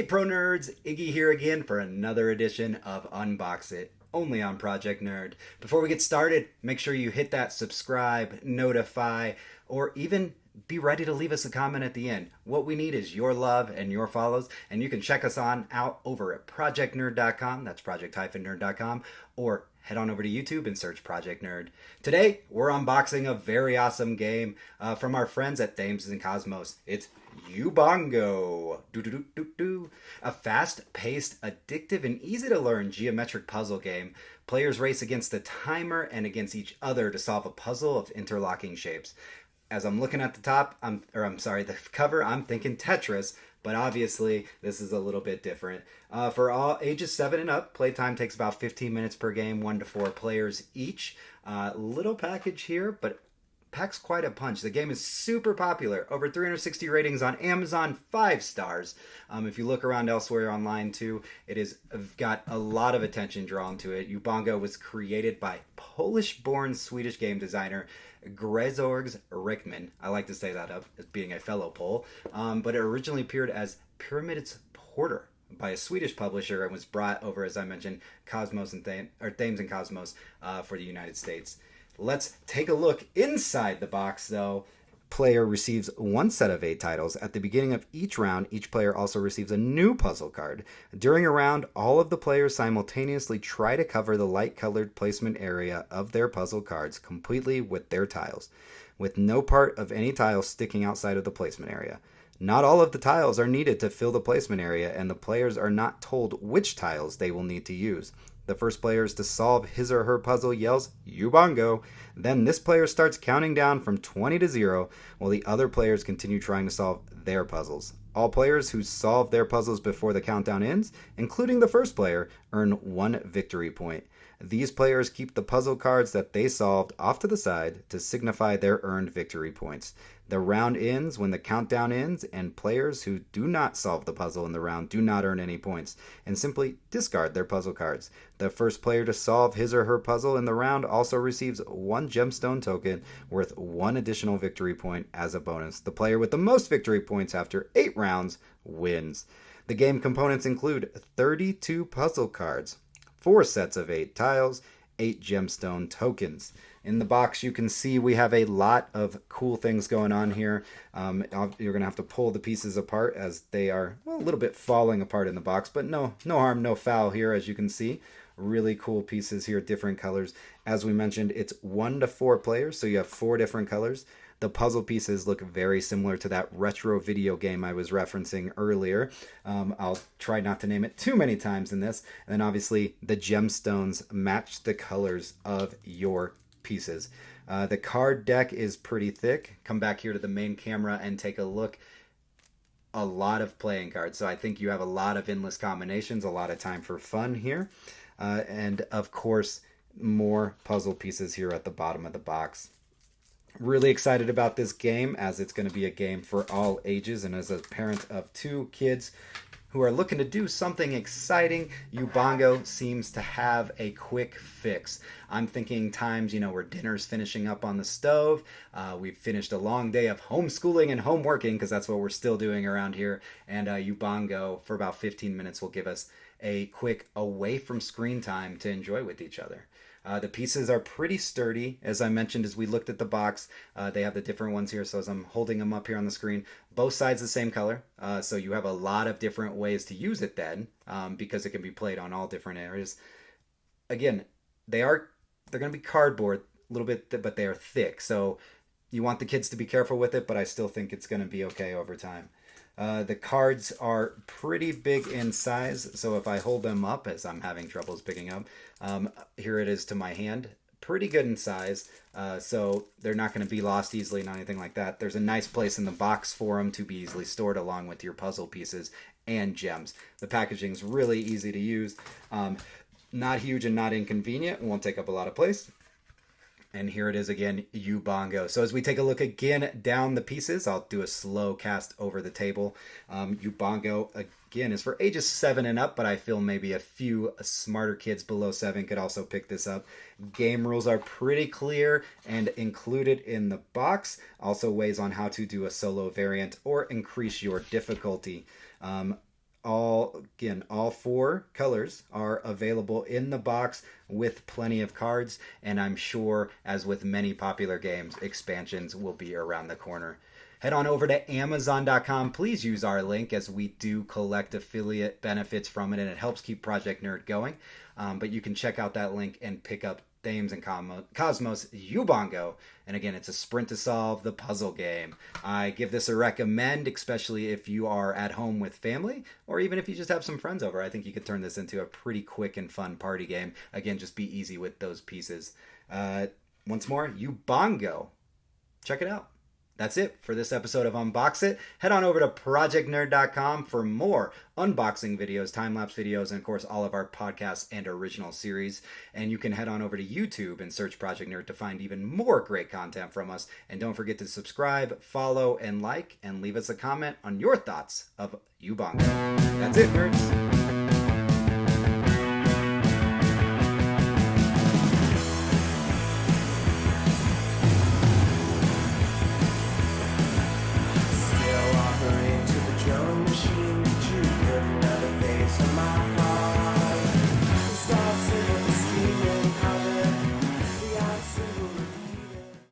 Hey Pro Nerds, Iggy here again for another edition of Unbox It, only on Project Nerd. Before we get started, make sure you hit that subscribe, notify, or even be ready to leave us a comment at the end. What we need is your love and your follows, and you can check us on out over at projectnerd.com, that's project-nerd.com, or head on over to YouTube and search Project Nerd. Today, we're unboxing a very awesome game from our friends at Thames Kosmos. It's Ubongo. A fast-paced, addictive, and easy-to-learn geometric puzzle game. Players race against the timer and against each other to solve a puzzle of interlocking shapes. As I'm looking at the the cover, I'm thinking Tetris, but obviously this is a little bit different. For all ages 7 and up, playtime takes about 15 minutes per game, 1 to 4 players each. Little package here, but packs quite a punch. The game is super popular. Over 360 ratings on Amazon, 5 stars. If you look around elsewhere online too, it has got a lot of attention drawn to it. Ubongo was created by Polish-born Swedish game designer Grzegorz Rickman. I like to say that up as being a fellow Pole. But it originally appeared as Pyramid's Porter by a Swedish publisher and was brought over, as I mentioned, Thames and Kosmos for the United States. Let's take a look inside the box, though. Player receives 1 set of 8 titles. At the beginning of each round, each player also receives a new puzzle card. During a round, all of the players simultaneously try to cover the light-colored placement area of their puzzle cards completely with their tiles, with no part of any tile sticking outside of the placement area. Not all of the tiles are needed to fill the placement area, and the players are not told which tiles they will need to use. The first player to solve his or her puzzle yells, Ubongo. Then this player starts counting down from 20 to 0, while the other players continue trying to solve their puzzles. All players who solve their puzzles before the countdown ends, including the first player, earn 1 victory point. These players keep the puzzle cards that they solved off to the side to signify their earned victory points. The round ends when the countdown ends, and players who do not solve the puzzle in the round do not earn any points and simply discard their puzzle cards. The first player to solve his or her puzzle in the round also receives 1 gemstone token worth 1 additional victory point as a bonus. The player with the most victory points after 8 rounds wins. The game components include 32 puzzle cards, 4 sets of 8 tiles, 8 gemstone tokens. In the box, you can see we have a lot of cool things going on here. You're going to have to pull the pieces apart as they are a little bit falling apart in the box, but no harm, no foul here, as you can see. Really cool pieces here, different colors. As we mentioned, it's 1 to 4 players, so you have 4 different colors. The puzzle pieces look very similar to that retro video game I was referencing earlier. I'll try not to name it too many times in this. And then obviously the gemstones match the colors of your pieces. The card deck is pretty thick. Come back here to the main camera and take a look. A lot of playing cards. So I think you have a lot of endless combinations, a lot of time for fun here. And of course, more puzzle pieces here at the bottom of the box. Really excited about this game, as it's going to be a game for all ages, and as a parent of 2 kids who are looking to do something exciting, Ubongo seems to have a quick fix. I'm thinking times, where dinner's finishing up on the stove, we've finished a long day of homeschooling and homeworking, because that's what we're still doing around here, and Ubongo for about 15 minutes will give us a quick away from screen time to enjoy with each other. The pieces are pretty sturdy. As I mentioned, as we looked at the box, they have the different ones here. So as I'm holding them up here on the screen, both sides the same color. So you have a lot of different ways to use it then, because it can be played on all different areas. Again, they're going to be cardboard a little bit, but they are thick. So you want the kids to be careful with it, but I still think it's going to be okay over time. The cards are pretty big in size, so if I hold them up, as I'm having troubles picking up, here it is to my hand. Pretty good in size, so they're not going to be lost easily, not anything like that. There's a nice place in the box for them to be easily stored along with your puzzle pieces and gems. The packaging's really easy to use. Not huge and not inconvenient. It won't take up a lot of place. And here it is again, Ubongo. So as we take a look again down the pieces, I'll do a slow cast over the table. Ubongo, again, is for ages 7 and up, but I feel maybe a few smarter kids below 7 could also pick this up. Game rules are pretty clear and included in the box. Also ways on how to do a solo variant or increase your difficulty. All four colors are available in the box with plenty of cards, and I'm sure, as with many popular games, expansions will be around the corner. Head on over to Amazon.com. Please use our link, as we do collect affiliate benefits from it, and it helps keep Project Nerd going. But you can check out that link and pick up Thames Kosmos Ubongo. And again, it's a sprint to solve the puzzle game. I give this a recommend, especially if you are at home with family, or even if you just have some friends over. I think you could turn this into a pretty quick and fun party game. Again, just be easy with those pieces. Once more, Ubongo. Check it out. That's it for this episode of Unbox It. Head on over to projectnerd.com for more unboxing videos, time-lapse videos, and of course all of our podcasts and original series. And you can head on over to YouTube and search Project Nerd to find even more great content from us. And don't forget to subscribe, follow, and like, and leave us a comment on your thoughts of Ubongo. That's it, nerds.